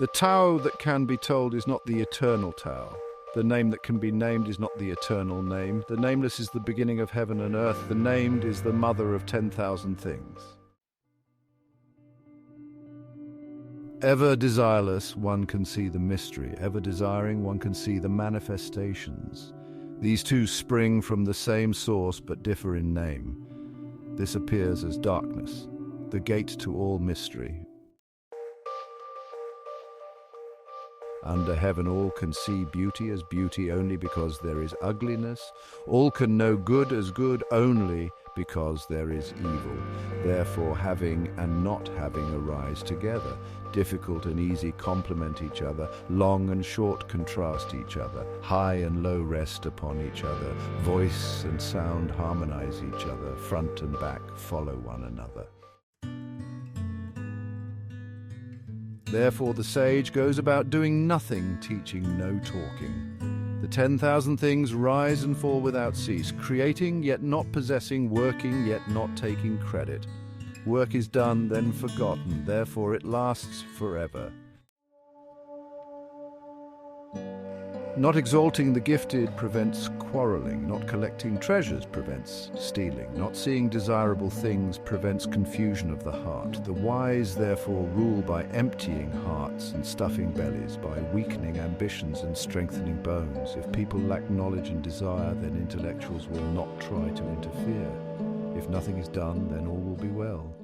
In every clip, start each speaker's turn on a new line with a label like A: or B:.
A: The Tao that can be told is not the eternal Tao. The name that can be named is not the eternal name. The nameless is the beginning of heaven and earth. The named is the mother of 10,000 things. Ever desireless, one can see the mystery. Ever desiring, one can see the manifestations. These two spring from the same source but differ in name. This appears as darkness, the gate to all mystery. Under heaven all can see beauty as beauty only because there is ugliness. All can know good as good only because there is evil. Therefore having and not having arise together. Difficult and easy complement each other. Long and short contrast each other. High and low rest upon each other. Voice and sound harmonize each other. Front and back follow one another. Therefore the sage goes about doing nothing, teaching no talking. The 10,000 things rise and fall without cease, creating yet not possessing, working yet not taking credit. Work is done, then forgotten, therefore it lasts forever. Not exalting the gifted prevents quarreling. Not collecting treasures prevents stealing. Not seeing desirable things prevents confusion of the heart. The wise, therefore, rule by emptying hearts and stuffing bellies, by weakening ambitions and strengthening bones. If people lack knowledge and desire, then intellectuals will not try to interfere. If nothing is done, then all will be well.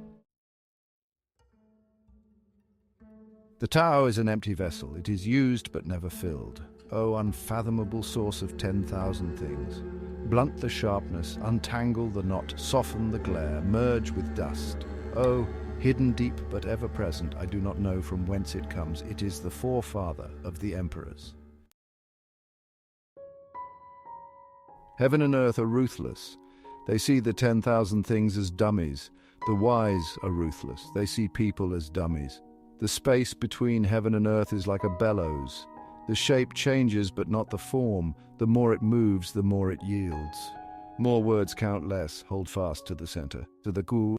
A: The Tao is an empty vessel. It is used but never filled. O unfathomable source of 10,000 things, blunt the sharpness, untangle the knot, soften the glare, merge with dust. O hidden deep but ever present, I do not know from whence it comes. It is the forefather of the emperors. Heaven and earth are ruthless. They see the 10,000 things as dummies. The wise are ruthless. They see people as dummies. The space between heaven and earth is like a bellows. The shape changes, but not the form. The more it moves, the more it yields. More words count less. Hold fast to the center, to the gu.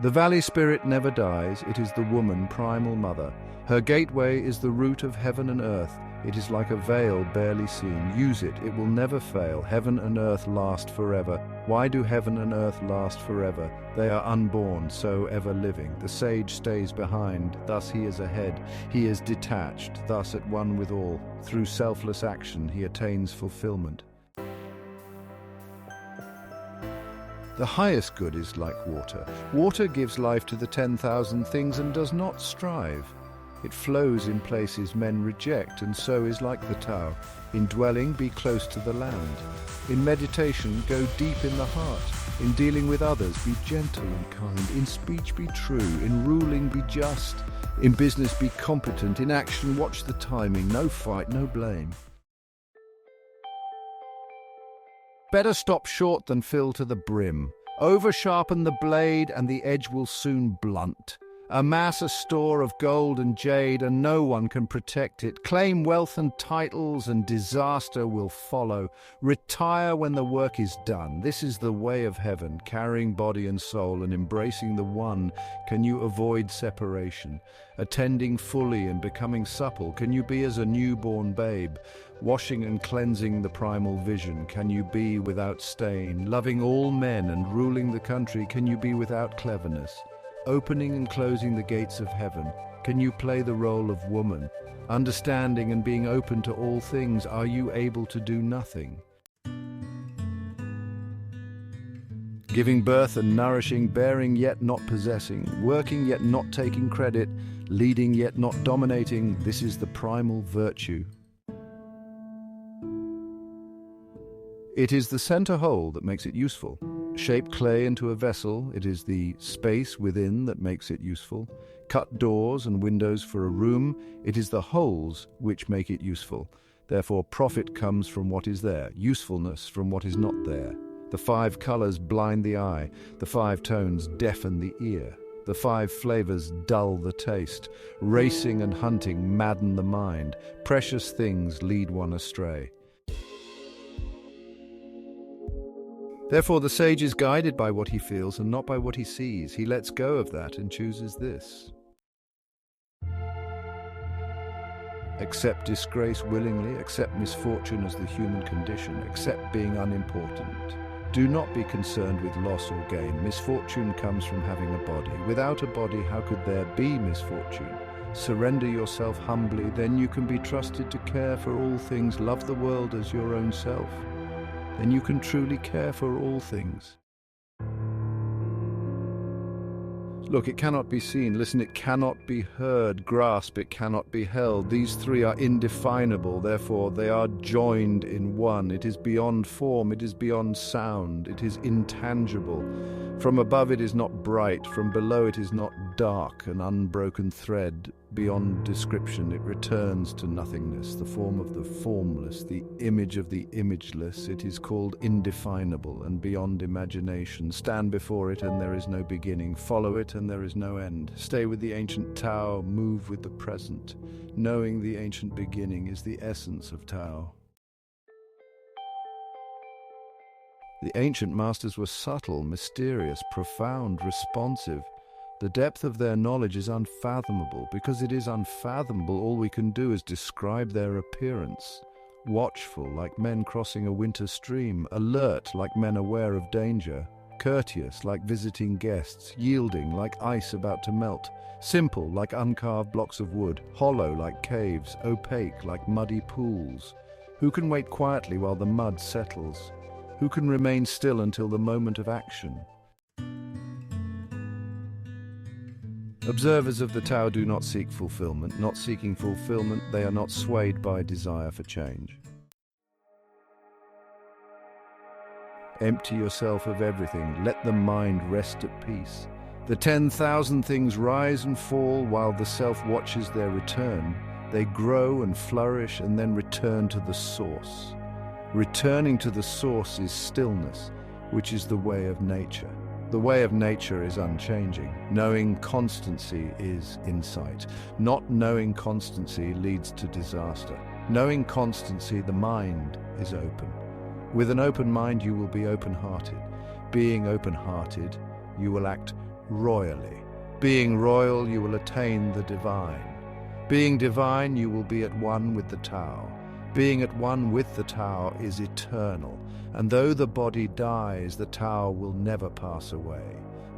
A: The valley spirit never dies. It is the woman, primal mother. Her gateway is the root of heaven and earth. It is like a veil barely seen. Use it. It will never fail. Heaven and earth last forever. Why do heaven and earth last forever? They are unborn, so ever living. The sage stays behind, thus he is ahead. He is detached, thus at one with all. Through selfless action he attains fulfillment. The highest good is like water. Water gives life to the 10,000 things and does not strive. It flows in places men reject, and so is like the Tao. In dwelling, be close to the land. In meditation, go deep in the heart. In dealing with others, be gentle and kind. In speech, be true. In ruling, be just. In business, be competent. In action, watch the timing. No fight, no blame. Better stop short than fill to the brim. Over-sharpen the blade, and the edge will soon blunt. Amass a store of gold and jade, and no one can protect it. Claim wealth and titles, and disaster will follow. Retire when the work is done. This is the way of heaven. Carrying body and soul and embracing the one, can you avoid separation? Attending fully and becoming supple, can you be as a newborn babe? Washing and cleansing the primal vision, can you be without stain? Loving all men and ruling the country, can you be without cleverness? Opening and closing the gates of heaven, can you play the role of woman? Understanding and being open to all things, are you able to do nothing? Giving birth and nourishing, bearing yet not possessing, working yet not taking credit, leading yet not dominating, this is the primal virtue. It is the center hole that makes it useful. Shape clay into a vessel, it is the space within that makes it useful. Cut doors and windows for a room, it is the holes which make it useful. Therefore profit comes from what is there, usefulness from what is not there. The 5 colors blind the eye, the 5 tones deafen the ear. The 5 flavors dull the taste. Racing and hunting madden the mind. Precious things lead one astray. Therefore the sage is guided by what he feels and not by what he sees. He lets go of that and chooses this. Accept disgrace willingly, accept misfortune as the human condition, accept being unimportant. Do not be concerned with loss or gain. Misfortune comes from having a body. Without a body, how could there be misfortune? Surrender yourself humbly, then you can be trusted to care for all things. Love the world as your own self. Then you can truly care for all things. Look, it cannot be seen. Listen, it cannot be heard. Grasp, it cannot be held. These three are indefinable, therefore they are joined in one. It is beyond form, it is beyond sound, it is intangible. From above it is not bright, from below it is not dark, an unbroken thread. Beyond description, it returns to nothingness, the form of the formless, the image of the imageless. It is called indefinable and beyond imagination. Stand before it and there is no beginning. Follow it and there is no end. Stay with the ancient Tao, move with the present. Knowing the ancient beginning is the essence of Tao. The ancient masters were subtle, mysterious, profound, responsive. The depth of their knowledge is unfathomable. Because it is unfathomable, all we can do is describe their appearance. Watchful, like men crossing a winter stream. Alert, like men aware of danger. Courteous, like visiting guests. Yielding, like ice about to melt. Simple, like uncarved blocks of wood. Hollow, like caves. Opaque, like muddy pools. Who can wait quietly while the mud settles? Who can remain still until the moment of action? Observers of the Tao do not seek fulfillment. Not seeking fulfillment, they are not swayed by desire for change. Empty yourself of everything. Let the mind rest at peace. The 10,000 things rise and fall while the self watches their return. They grow and flourish and then return to the source. Returning to the source is stillness, which is the way of nature. The way of nature is unchanging. Knowing constancy is insight. Not knowing constancy leads to disaster. Knowing constancy, the mind is open. With an open mind, you will be open-hearted. Being open-hearted, you will act royally. Being royal, you will attain the divine. Being divine, you will be at one with the Tao. Being at one with the Tao is eternal, and though the body dies, the Tao will never pass away.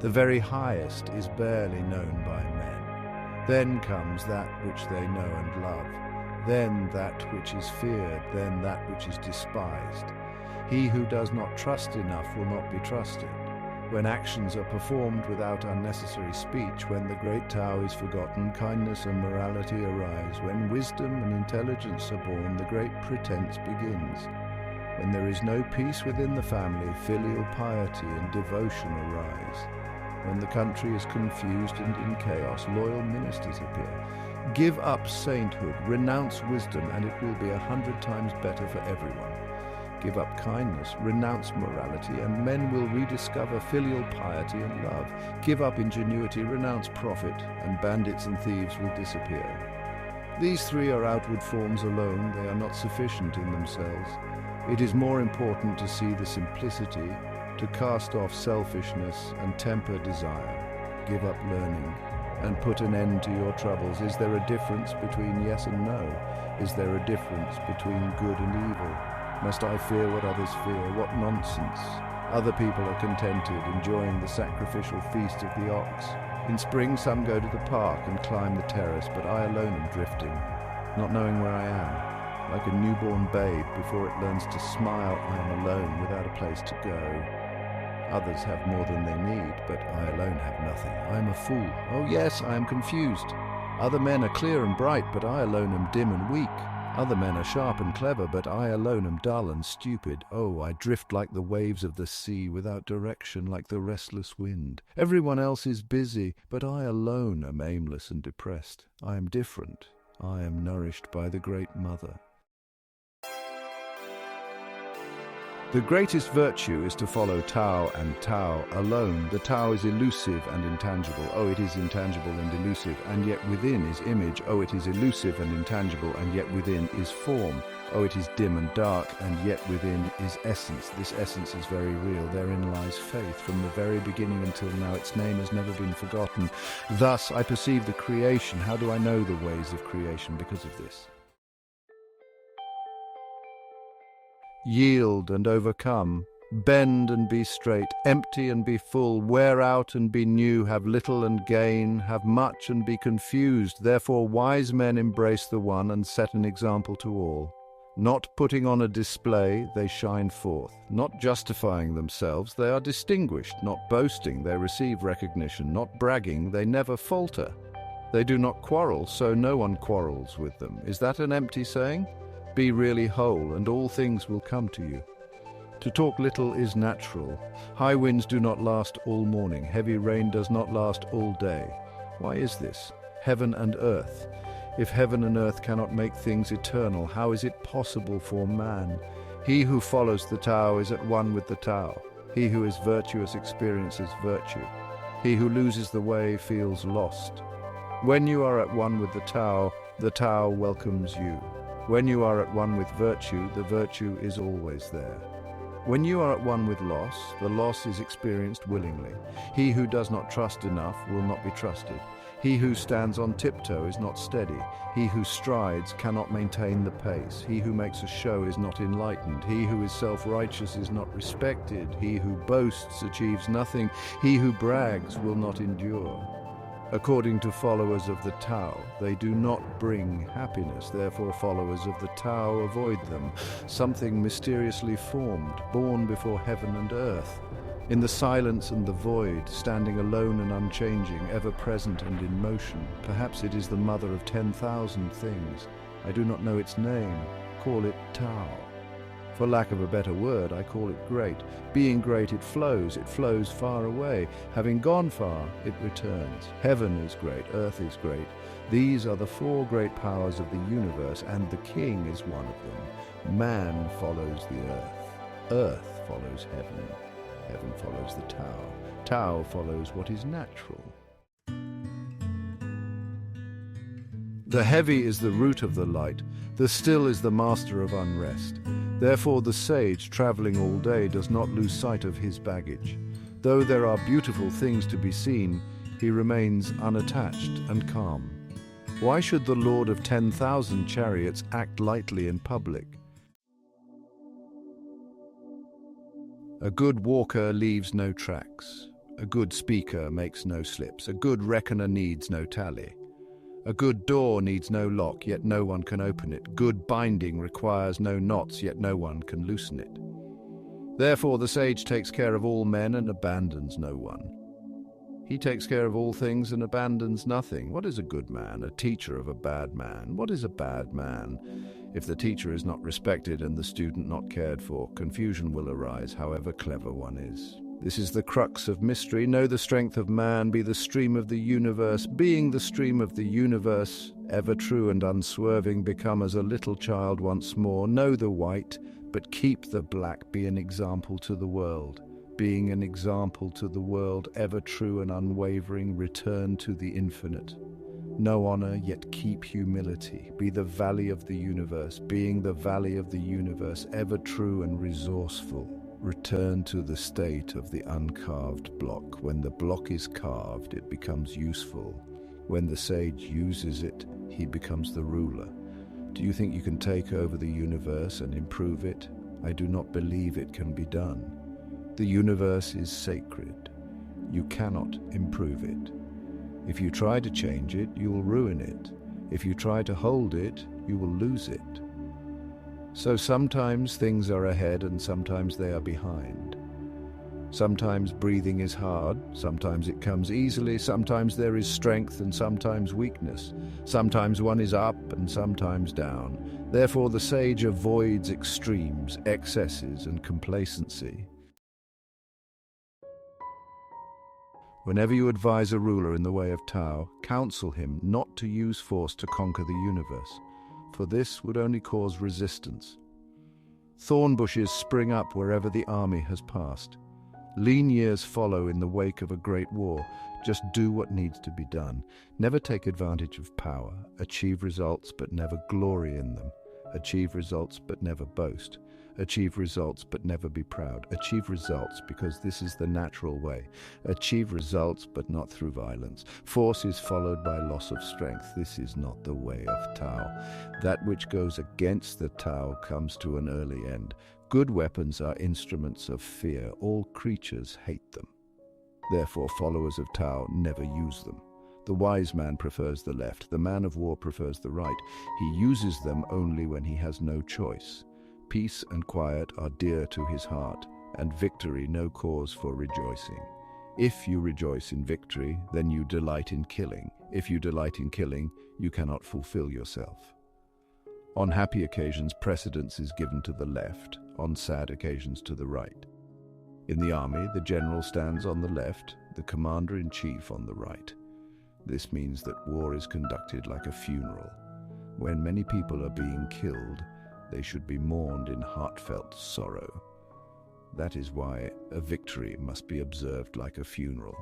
A: The very highest is barely known by men. Then comes that which they know and love, then that which is feared, then that which is despised. He who does not trust enough will not be trusted. When actions are performed without unnecessary speech, when the great Tao is forgotten, kindness and morality arise. When wisdom and intelligence are born, the great pretense begins. When there is no peace within the family, filial piety and devotion arise. When the country is confused and in chaos, loyal ministers appear. Give up sainthood, renounce wisdom, and it will be 100 times better for everyone. Give up kindness, renounce morality, and men will rediscover filial piety and love. Give up ingenuity, renounce profit, and bandits and thieves will disappear. These three are outward forms alone. They are not sufficient in themselves. It is more important to see the simplicity, to cast off selfishness and temper desire. Give up learning and put an end to your troubles. Is there a difference between yes and no? Is there a difference between good and evil? Must I fear what others fear? What nonsense! Other people are contented, enjoying the sacrificial feast of the ox. In spring, some go to the park and climb the terrace, but I alone am drifting, not knowing where I am. Like a newborn babe, before it learns to smile, I am alone, without a place to go. Others have more than they need, but I alone have nothing. I am a fool. Oh yes, I am confused. Other men are clear and bright, but I alone am dim and weak. Other men are sharp and clever, but I alone am dull and stupid. Oh, I drift like the waves of the sea, without direction, like the restless wind. Everyone else is busy, but I alone am aimless and depressed. I am different. I am nourished by the Great Mother. The greatest virtue is to follow Tao and Tao alone. The Tao is elusive and intangible. Oh, it is intangible and elusive, and yet within is image. Oh, it is elusive and intangible, and yet within is form. Oh, it is dim and dark, and yet within is essence. This essence is very real. Therein lies faith. From the very beginning until now, its name has never been forgotten. Thus, I perceive the creation. How do I know the ways of creation? Because of this. Yield and overcome. Bend and be straight. Empty and be full. Wear out and be new. Have little and gain. Have much and be confused. Therefore wise men embrace the one and set an example to all. Not putting on a display, they shine forth. Not justifying themselves, they are distinguished. Not boasting, they receive recognition. Not bragging, they never falter. They do not quarrel, so no one quarrels with them. Is that an empty saying? Be really whole, and all things will come to you. To talk little is natural. High winds do not last all morning. Heavy rain does not last all day. Why is this? Heaven and earth. If heaven and earth cannot make things eternal, how is it possible for man? He who follows the Tao is at one with the Tao. He who is virtuous experiences virtue. He who loses the way feels lost. When you are at one with the Tao welcomes you. When you are at one with virtue, the virtue is always there. When you are at one with loss, the loss is experienced willingly. He who does not trust enough will not be trusted. He who stands on tiptoe is not steady. He who strides cannot maintain the pace. He who makes a show is not enlightened. He who is self-righteous is not respected. He who boasts achieves nothing. He who brags will not endure. According to followers of the Tao, they do not bring happiness. Therefore followers of the Tao avoid them. Something mysteriously formed, born before heaven and earth. In the silence and the void, standing alone and unchanging, ever present and in motion. Perhaps it is the mother of 10,000 things. I do not know its name. Call it Tao. For lack of a better word, I call it great. Being great, it flows far away. Having gone far, it returns. Heaven is great, earth is great. These are the four great powers of the universe, and the king is one of them. Man follows the earth. Earth follows heaven. Heaven follows the Tao. Tao follows what is natural. The heavy is the root of the light. The still is the master of unrest. Therefore the sage, traveling all day, does not lose sight of his baggage. Though there are beautiful things to be seen, he remains unattached and calm. Why should the lord of 10,000 chariots act lightly in public? A good walker leaves no tracks. A good speaker makes no slips. A good reckoner needs no tally. A good door needs no lock, yet no one can open it. Good binding requires no knots, yet no one can loosen it. Therefore the sage takes care of all men and abandons no one. He takes care of all things and abandons nothing. What is a good man? A teacher of a bad man. What is a bad man? If the teacher is not respected and the student not cared for, confusion will arise, however clever one is. This is the crux of mystery. Know the strength of man, be the stream of the universe. Being the stream of the universe, ever true and unswerving, become as a little child once more. Know the white, but keep the black. Be an example to the world. Being an example to the world, ever true and unwavering, return to the infinite. No honor, yet keep humility. Be the valley of the universe. Being the valley of the universe, ever true and resourceful. Return to the state of the uncarved block. When the block is carved, it becomes useful. When the sage uses it, he becomes the ruler. Do you think you can take over the universe and improve it? I do not believe it can be done. The universe is sacred. You cannot improve it. If you try to change it, you will ruin it. If you try to hold it, you will lose it. So sometimes things are ahead and sometimes they are behind. Sometimes breathing is hard, sometimes it comes easily, sometimes there is strength and sometimes weakness. Sometimes one is up and sometimes down. Therefore the sage avoids extremes, excesses and complacency. Whenever you advise a ruler in the way of Tao, counsel him not to use force to conquer the universe, for this would only cause resistance. Thorn bushes spring up wherever the army has passed. Lean years follow in the wake of a great war. Just do what needs to be done. Never take advantage of power. Achieve results but never glory in them. Achieve results but never boast. Achieve results but never be proud. Achieve results because this is the natural way. Achieve results but not through violence. Force is followed by loss of strength. This is not the way of Tao. That which goes against the Tao comes to an early end. good weapons are instruments of fear. All creatures hate them. Therefore, followers of Tao never use them. The wise man prefers the left. The man of war prefers the right. He uses them only when he has no choice. Peace and quiet are dear to his heart, and victory no cause for rejoicing. If you rejoice in victory, then you delight in killing. If you delight in killing, you cannot fulfill yourself. On happy occasions, precedence is given to the left, on sad occasions to the right. In the army, the general stands on the left, the commander-in-chief on the right. This means that war is conducted like a funeral. When many people are being killed, they should be mourned in heartfelt sorrow. That is why a victory must be observed like a funeral.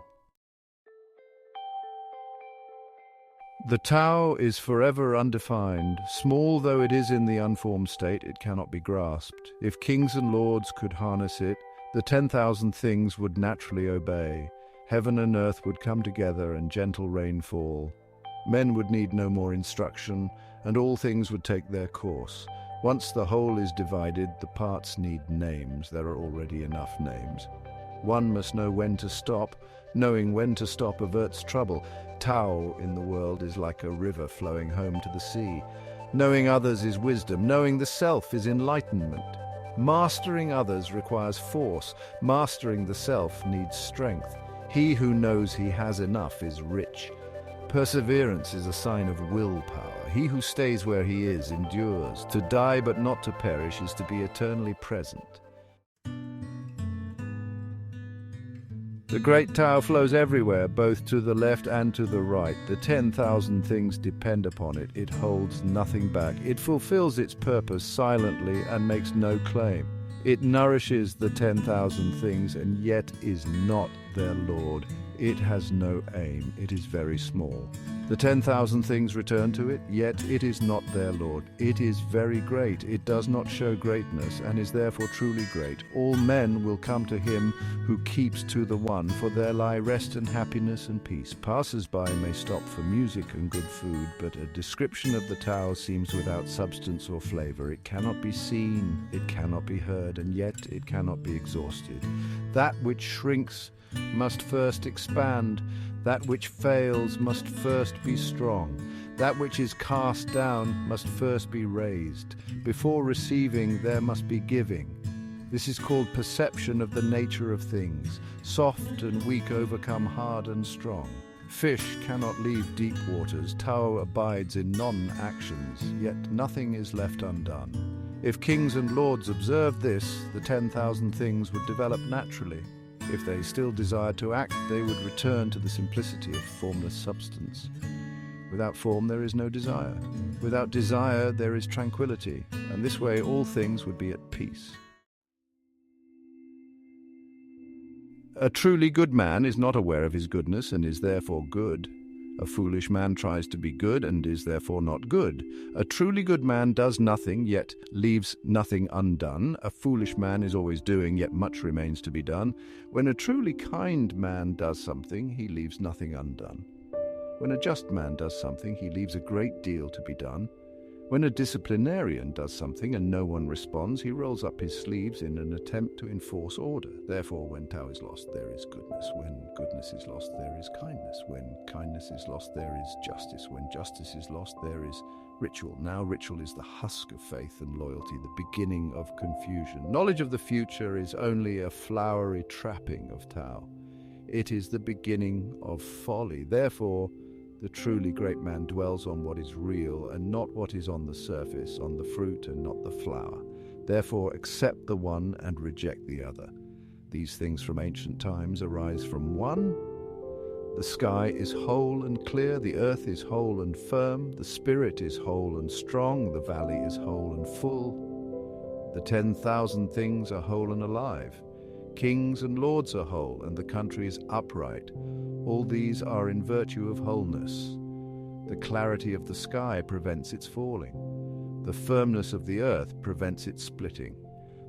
A: The Tao is forever undefined. Small though it is in the unformed state, it cannot be grasped. If kings and lords could harness it, the 10,000 things would naturally obey. Heaven and earth would come together and gentle rain fall. Men would need no more instruction, and all things would take their course. Once the whole is divided, the parts need names. There are already enough names. One must know when to stop. Knowing when to stop averts trouble. Tao in the world is like a river flowing home to the sea. Knowing others is wisdom. Knowing the self is enlightenment. Mastering others requires force. Mastering the self needs strength. He who knows he has enough is rich. Perseverance is a sign of willpower. He who stays where he is endures. To die but not to perish is to be eternally present. The great Tao flows everywhere, both to the left and to the right. The 10,000 things depend upon it. It holds nothing back. It fulfills its purpose silently and makes no claim. It nourishes the 10,000 things and yet is not their lord. It has no aim. It is very small. The 10,000 things return to it, yet it is not their lord. It is very great. It does not show greatness and is therefore truly great. All men will come to him who keeps to the one, for there lie rest and happiness and peace. Passers-by may stop for music and good food, but a description of the Tao seems without substance or flavor. It cannot be seen, it cannot be heard, and yet it cannot be exhausted. That which shrinks must first expand. That which fails must first be strong. That which is cast down must first be raised. Before receiving, there must be giving. This is called perception of the nature of things. Soft and weak overcome hard and strong. Fish cannot leave deep waters. Tao abides in non-actions, yet nothing is left undone. If kings and lords observed this, the 10,000 things would develop naturally. If they still desired to act, they would return to the simplicity of formless substance. Without form, there is no desire. Without desire, there is tranquility, and this way all things would be at peace. A truly good man is not aware of his goodness and is therefore good. A foolish man tries to be good and is therefore not good. A truly good man does nothing, yet leaves nothing undone. A foolish man is always doing, yet much remains to be done. When a truly kind man does something, he leaves nothing undone. When a just man does something, he leaves a great deal to be done. When a disciplinarian does something and no one responds, he rolls up his sleeves in an attempt to enforce order. Therefore, when Tao is lost, there is goodness. When goodness is lost, there is kindness. When kindness is lost, there is justice. When justice is lost, there is ritual. Now ritual is the husk of faith and loyalty, the beginning of confusion. Knowledge of the future is only a flowery trapping of Tao. It is the beginning of folly. Therefore, the truly great man dwells on what is real and not what is on the surface, on the fruit and not the flower. Therefore, accept the one and reject the other. These things from ancient times arise from one. The sky is whole and clear, the earth is whole and firm, the spirit is whole and strong, the valley is whole and full. The 10,000 things are whole and alive. Kings and lords are whole, and the country is upright. All these are in virtue of wholeness. The clarity of the sky prevents its falling. The firmness of the earth prevents its splitting.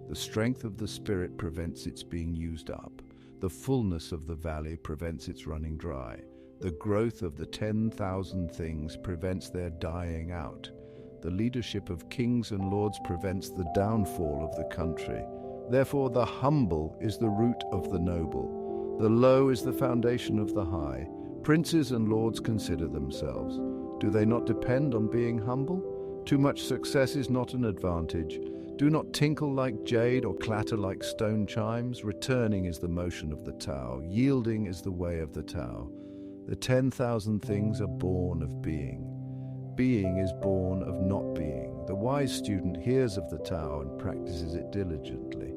A: The strength of the spirit prevents its being used up. The fullness of the valley prevents its running dry. The growth of the 10,000 things prevents their dying out. The leadership of kings and lords prevents the downfall of the country. Therefore, the humble is the root of the noble. The low is the foundation of the high. Princes and lords consider themselves. Do they not depend on being humble? Too much success is not an advantage. Do not tinkle like jade or clatter like stone chimes. Returning is the motion of the Tao. Yielding is the way of the Tao. The 10,000 things are born of being. Being is born of not being. The wise student hears of the Tao and practices it diligently.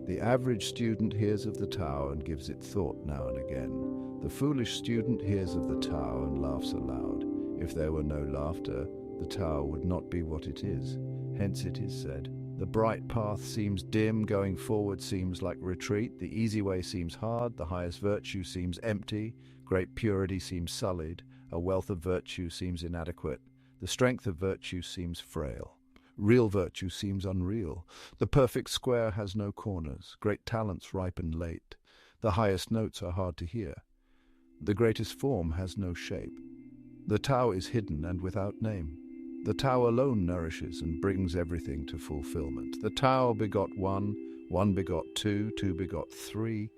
A: The average student hears of the Tao and gives it thought now and again. The foolish student hears of the Tao and laughs aloud. If there were no laughter, the Tao would not be what it is. Hence it is said, the bright path seems dim, going forward seems like retreat, the easy way seems hard, the highest virtue seems empty, great purity seems sullied, a wealth of virtue seems inadequate, the strength of virtue seems frail. Real virtue seems unreal. The perfect square has no corners. Great talents ripen late. The highest notes are hard to hear. The greatest form has no shape. The Tao is hidden and without name. The Tao alone nourishes and brings everything to fulfillment. The Tao begot one, one begot two, two begot three,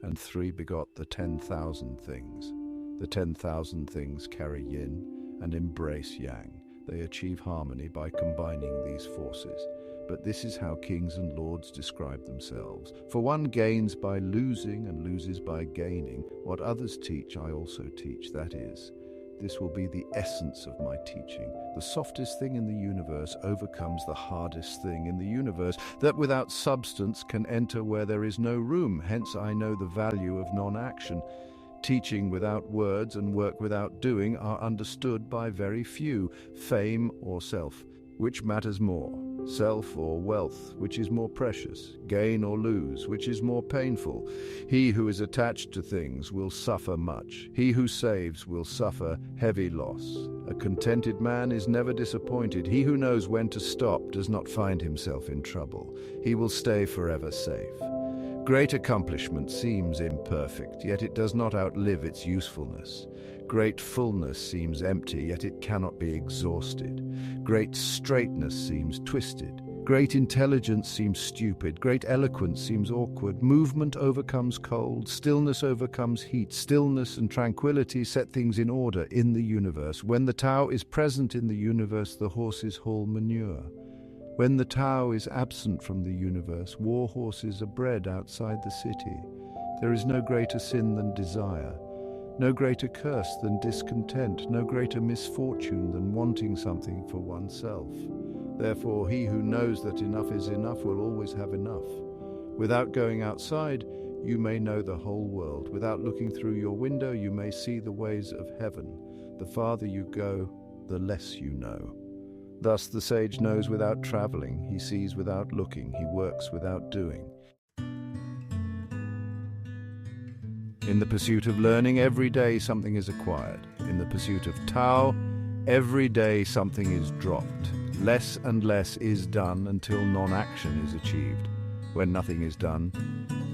A: and three begot the 10,000 things. The 10,000 things carry yin and embrace yang. They achieve harmony by combining these forces. But this is how kings and lords describe themselves. For one gains by losing and loses by gaining. What others teach, I also teach. That is, this will be the essence of my teaching. The softest thing in the universe overcomes the hardest thing in the universe, that without substance can enter where there is no room. Hence I know the value of non-action. Teaching without words and work without doing are understood by very few. Fame or self, which matters more? Self or wealth, which is more precious? Gain or lose, which is more painful? He who is attached to things will suffer much. He who saves will suffer heavy loss. A contented man is never disappointed. He who knows when to stop does not find himself in trouble. He will stay forever safe. Great accomplishment seems imperfect, yet it does not outlive its usefulness. Great fullness seems empty, yet it cannot be exhausted. Great straightness seems twisted. Great intelligence seems stupid. Great eloquence seems awkward. Movement overcomes cold. Stillness overcomes heat. Stillness and tranquility set things in order in the universe. When the Tao is present in the universe, the horses haul manure. When the Tao is absent from the universe, war horses are bred outside the city. There is no greater sin than desire, no greater curse than discontent, no greater misfortune than wanting something for oneself. Therefore, he who knows that enough is enough will always have enough. Without going outside, you may know the whole world. Without looking through your window, you may see the ways of heaven. The farther you go, the less you know. Thus the sage knows without traveling, he sees without looking, he works without doing. In the pursuit of learning, every day something is acquired. In the pursuit of Tao, every day something is dropped. Less and less is done until non-action is achieved. When nothing is done,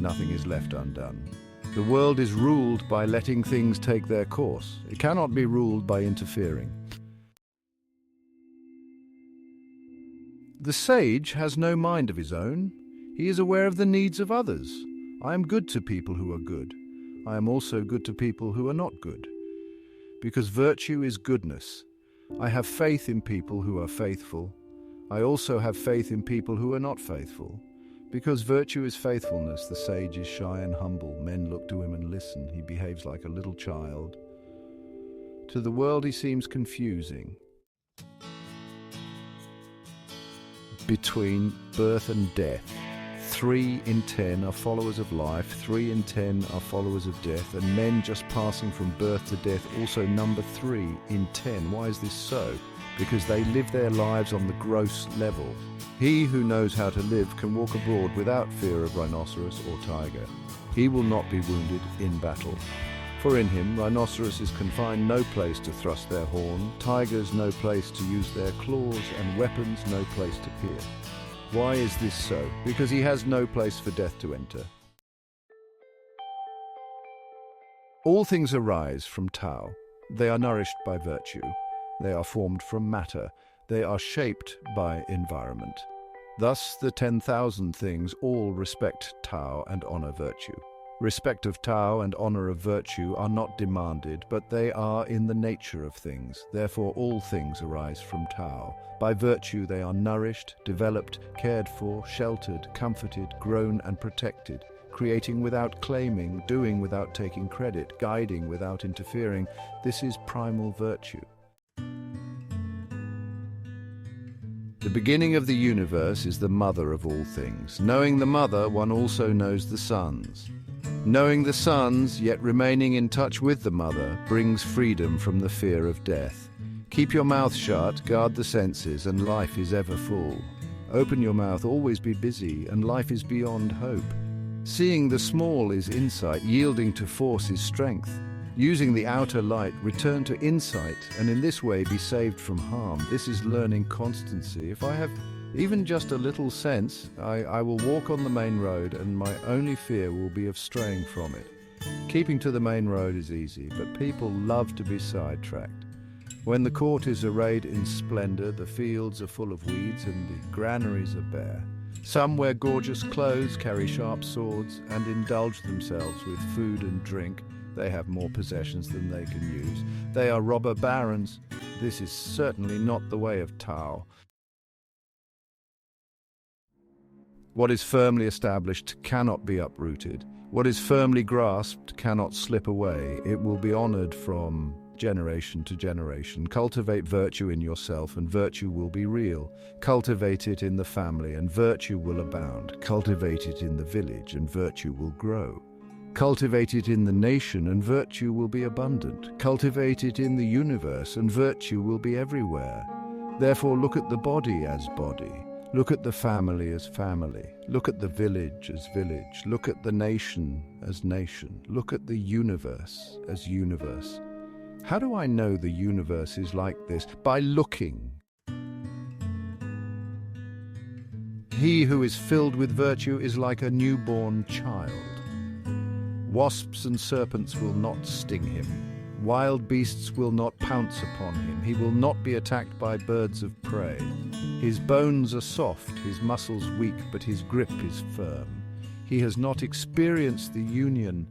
A: nothing is left undone. The world is ruled by letting things take their course. It cannot be ruled by interfering. The sage has no mind of his own. He is aware of the needs of others. I am good to people who are good. I am also good to people who are not good. Because virtue is goodness. I have faith in people who are faithful. I also have faith in people who are not faithful. Because virtue is faithfulness, the sage is shy and humble. Men look to him and listen. He behaves like a little child. To the world he seems confusing. Between birth and death, 3 in 10 are followers of life, 3 in 10 are followers of death, and men just passing from birth to death also number 3 in 10. Why is this so? Because they live their lives on the gross level. He who knows how to live can walk abroad without fear of rhinoceros or tiger. He will not be wounded in battle. For in him, rhinoceroses can find no place to thrust their horn, tigers no place to use their claws, and weapons no place to pierce. Why is this so? Because he has no place for death to enter. All things arise from Tao. They are nourished by virtue. They are formed from matter. They are shaped by environment. Thus, the 10,000 things all respect Tao and honor virtue. Respect of Tao and honor of virtue are not demanded, but they are in the nature of things. Therefore, all things arise from Tao. By virtue, they are nourished, developed, cared for, sheltered, comforted, grown, and protected. Creating without claiming, doing without taking credit, guiding without interfering. This is primal virtue. The beginning of the universe is the mother of all things. Knowing the mother, one also knows the sons. Knowing the sons, yet remaining in touch with the mother, brings freedom from the fear of death. Keep your mouth shut, guard the senses, and life is ever full. Open your mouth, always be busy, and life is beyond hope. Seeing the small is insight, yielding to force is strength. Using the outer light, return to insight, and in this way be saved from harm. This is learning constancy. If I have even just a little sense, I will walk on the main road, and my only fear will be of straying from it. Keeping to the main road is easy, but people love to be sidetracked. When the court is arrayed in splendor, the fields are full of weeds, and the granaries are bare. Some wear gorgeous clothes, carry sharp swords, and indulge themselves with food and drink. They have more possessions than they can use. They are robber barons. This is certainly not the way of Tao. What is firmly established cannot be uprooted. What is firmly grasped cannot slip away. It will be honored from generation to generation. Cultivate virtue in yourself, and virtue will be real. Cultivate it in the family, and virtue will abound. Cultivate it in the village, and virtue will grow. Cultivate it in the nation, and virtue will be abundant. Cultivate it in the universe, and virtue will be everywhere. Therefore, look at the body as body. Look at the family as family. Look at the village as village. Look at the nation as nation. Look at the universe as universe. How do I know the universe is like this? By looking. He who is filled with virtue is like a newborn child. Wasps and serpents will not sting him. Wild beasts will not pounce upon him. He will not be attacked by birds of prey. His bones are soft, his muscles weak, but his grip is firm. He has not experienced the union